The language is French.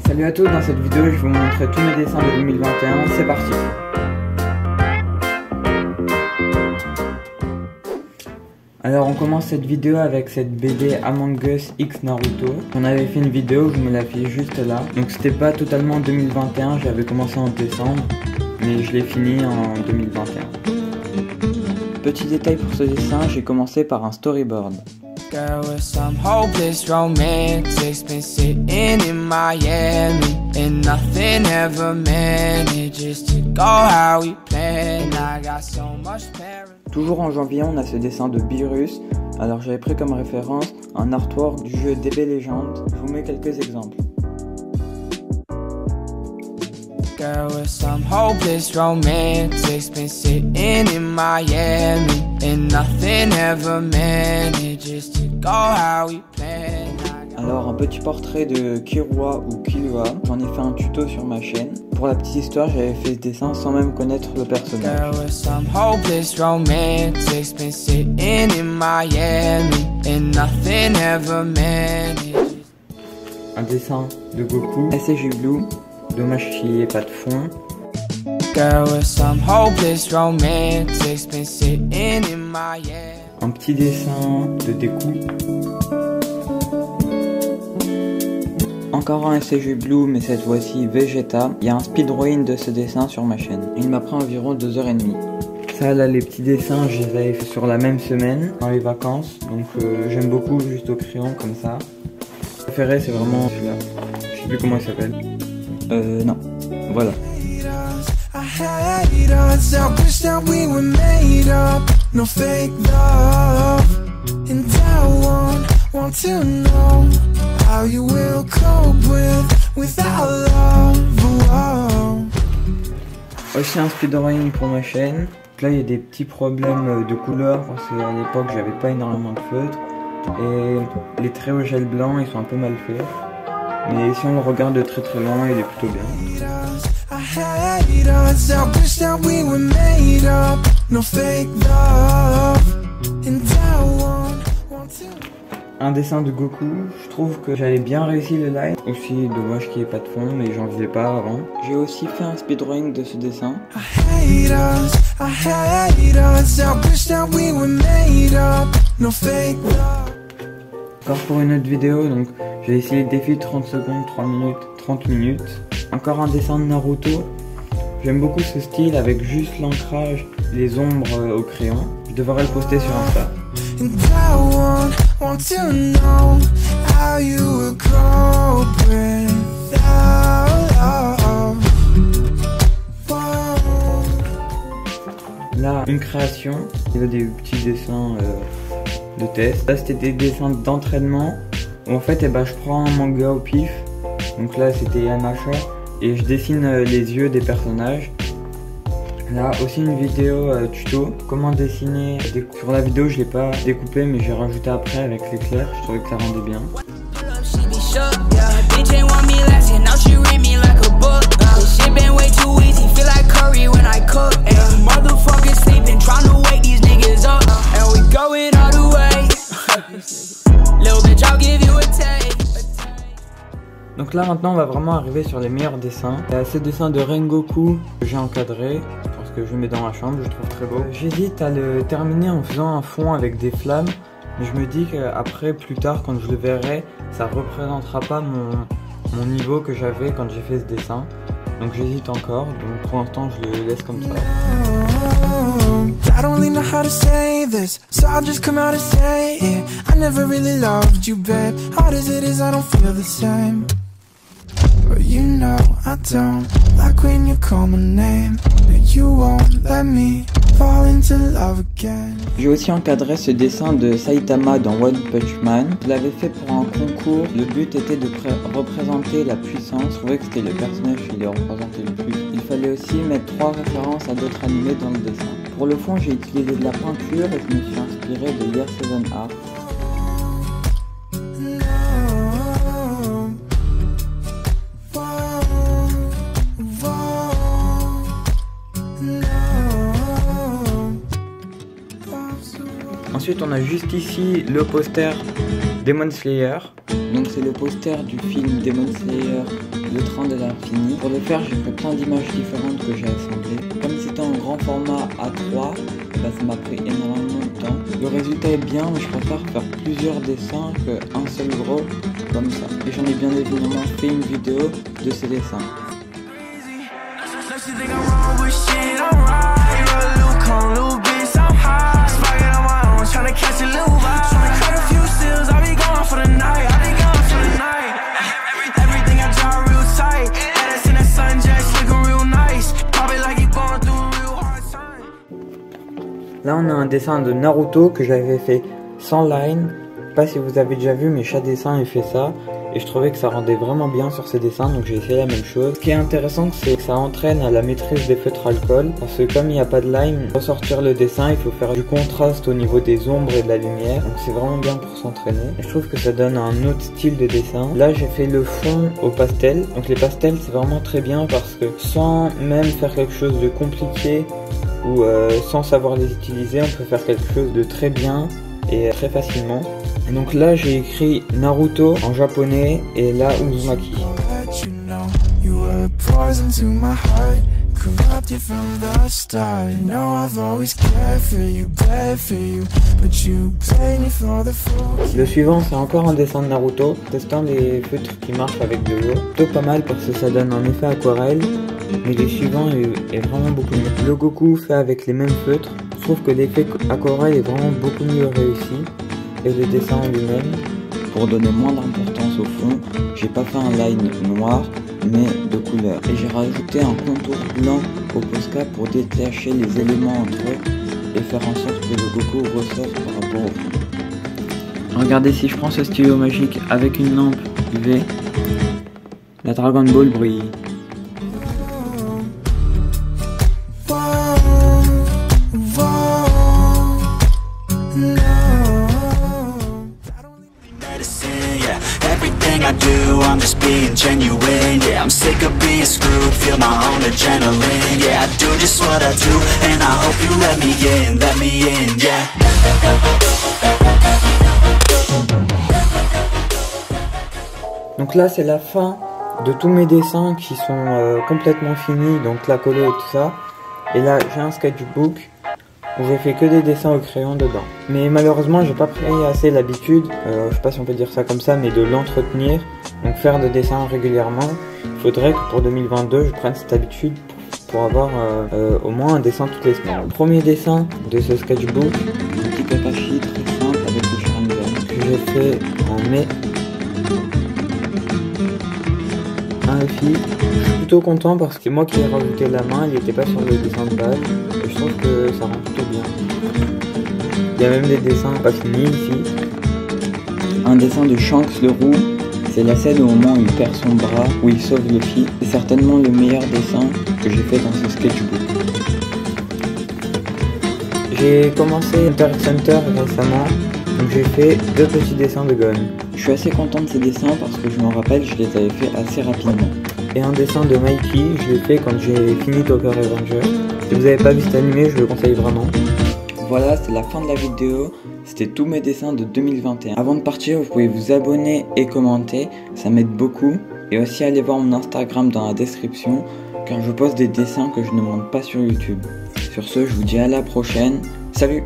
Salut à tous, dans cette vidéo je vais vous montrer tous mes dessins de 2021, c'est parti. Alors on commence cette vidéo avec cette BD Among Us X Naruto. On avait fait une vidéo, je me la fais juste là. Donc c'était pas totalement 2021, j'avais commencé en décembre, mais je l'ai fini en 2021. Petit détail pour ce dessin, j'ai commencé par un storyboard. Girl with some hopeless romantics, been sitting in Miami, and nothing ever manages to go how we planned. I got so much paranoia. Toujours en janvier, on a ce dessin de Beerus. Alors j'avais pris comme référence un artwork du jeu DB Legend. Je vous mets quelques exemples. Girl with some hopeless romantics, been sitting in Miami, and nothing ever manages to go how we planned. Alors un petit portrait de Kirua ou Killua, j'en ai fait un tuto sur ma chaîne. Pour la petite histoire, j'avais fait ce dessin sans même connaître le personnage. Girl with some hopeless romantics, been sitting in Miami, and nothing ever manages. Un dessin de Goku, SCJ Blue, dommage qu'il n'y ait pas de fond. Girl with some hopeless romantics, been sitting in Miami. Un petit dessin de Deku. Encore un SCJ Blue, mais cette fois-ci Vegeta. Il y a un speedrun de ce dessin sur ma chaîne. Il m'a pris environ 2h30. Ça là, les petits dessins, je les avais fait sur la même semaine, dans les vacances. Donc j'aime beaucoup juste au crayon comme ça. Mon préféré c'est vraiment celui-là. Je sais plus comment il s'appelle. Non. Voilà. Aussi un speedrun pour ma chaîne. Là il y a des petits problèmes de couleur parce qu'à l'époque j'avais pas énormément de feutre. Et les traits au gel blanc ils sont un peu mal faits. Mais si on le regarde de très très loin il est plutôt bien. Un dessin de Goku, je trouve que j'avais bien réussi le live. Aussi dommage qu'il n'y ait pas de fond, mais j'en faisais pas avant. J'ai aussi fait un speedrun de ce dessin. Encore pour une autre vidéo, donc j'ai essayé le défi 30 secondes, 3 minutes, 30 minutes. Encore un dessin de Naruto. J'aime beaucoup ce style avec juste l'ancrage, les ombres au crayon. Je devrais le poster sur Insta. Là, une création, il y a des petits dessins de test. Là, c'était des dessins d'entraînement où en fait, je prends un manga au pif. Donc là, c'était Yamcha et je dessine les yeux des personnages. Là aussi une vidéo tuto, comment dessiner. Sur la vidéo je l'ai pas découpé mais j'ai rajouté après avec l'éclair, je trouvais que ça rendait bien. Donc là maintenant on va vraiment arriver sur les meilleurs dessins. Il y a ce dessin de Rengoku que j'ai encadré parce que je mets dans ma chambre, je trouve très beau. J'hésite à le terminer en faisant un fond avec des flammes, mais je me dis qu'après, plus tard, quand je le verrai, ça représentera pas mon niveau que j'avais quand j'ai fait ce dessin. Donc j'hésite encore, donc pour l'instant je le laisse comme ça. I don't really know how to say this, so I'll just come out and say it. I never really loved you, babe. Hard as it is, I don't feel the same. But you know I don't like when you call my name, but you won't let me fall into love again. J'ai aussi encadré ce dessin de Saitama dans One Punch Man. Je l'avais fait pour un concours. Le but était de représenter la puissance. Je trouvais que c'était le personnage qui le représentait le plus. Il fallait aussi mettre 3 références à d'autres animés dans le dessin. Pour le fond, j'ai utilisé de la peinture et je me suis inspiré de Year Seven Art. Ensuite, on a juste ici le poster Demon Slayer. Donc c'est le poster du film Demon Slayer, le train de l'infini. Pour le faire, j'ai fait plein d'images différentes que j'ai assemblées. Comme c'était en grand format A3, bah, ça m'a pris énormément de temps. Le résultat est bien, mais je préfère faire plusieurs dessins qu'un seul gros comme ça. Et j'en ai bien évidemment fait une vidéo de ces dessins. Là on a un dessin de Naruto que j'avais fait sans line. Je sais pas si vous avez déjà vu, mais chaque dessin il fait ça. Et je trouvais que ça rendait vraiment bien sur ces dessins, donc j'ai essayé la même chose. Ce qui est intéressant, c'est que ça entraîne à la maîtrise des feutres alcool. Parce que comme il n'y a pas de line, pour ressortir le dessin, il faut faire du contraste au niveau des ombres et de la lumière. Donc c'est vraiment bien pour s'entraîner. Et je trouve que ça donne un autre style de dessin. Là j'ai fait le fond au pastel. Donc les pastels c'est vraiment très bien parce que sans même faire quelque chose de compliqué ou sans savoir les utiliser, on peut faire quelque chose de très bien et très facilement. Et donc là j'ai écrit Naruto en japonais et là Uzumaki. Le suivant c'est encore un dessin de Naruto, testant les feutres qui marchent avec de l'eau. Plutôt pas mal parce que ça donne un effet aquarelle, mais le suivant est vraiment beaucoup mieux. Le Goku fait avec les mêmes feutres. Je trouve que l'effet aquarelle est vraiment beaucoup mieux réussi. Et le dessin en lui-même, pour donner moins d'importance au fond, j'ai pas fait un line noir mais de couleur. Et j'ai rajouté un contour blanc au Posca pour détacher les éléments entre eux et faire en sorte que le Goku ressorte par rapport au fond. Regardez, si je prends ce stylo magique avec une lampe UV, la Dragon Ball brille. I do, I'm just being genuine. Yeah, I'm sick of being screwed, feel my own adrenaline. Yeah, I do just what I do, and I hope you let me in, yeah. Donc là c'est la fin de tous mes dessins qui sont complètement finis, donc la colo et tout ça. Et là j'ai un sketchbook où j'ai fait que des dessins au crayon dedans. Mais malheureusement j'ai pas pris assez l'habitude, je sais pas si on peut dire ça comme ça, mais de l'entretenir, donc faire des dessins régulièrement. Il faudrait que pour 2022 je prenne cette habitude pour avoir au moins un dessin toutes les semaines. Le premier dessin de ce sketchbook, un petit Kakashi très simple avec le Sharingan que j'ai fait en mai. Un Luffy. Je suis plutôt content parce que c'est moi qui ai rajouté la main, il n'était pas sur le dessin de base. Et je trouve que ça rend plutôt bien. Il y a même des dessins pas finis ici. Un dessin de Shanks le roux. C'est la scène au moment où il perd son bras, où il sauve Luffy. C'est certainement le meilleur dessin que j'ai fait dans ce sketchbook. J'ai commencé Hunter x Hunter récemment, donc j'ai fait 2 petits dessins de Gon. Je suis assez content de ces dessins parce que je me rappelle, je les avais fait assez rapidement. Et un dessin de Mikey, je l'ai fait quand j'ai fini Tokyo Revenger. Si vous n'avez pas vu cet animé, je le conseille vraiment. Voilà, c'est la fin de la vidéo. C'était tous mes dessins de 2021. Avant de partir, vous pouvez vous abonner et commenter, ça m'aide beaucoup. Et aussi aller voir mon Instagram dans la description, car je poste des dessins que je ne montre pas sur YouTube. Sur ce, je vous dis à la prochaine. Salut!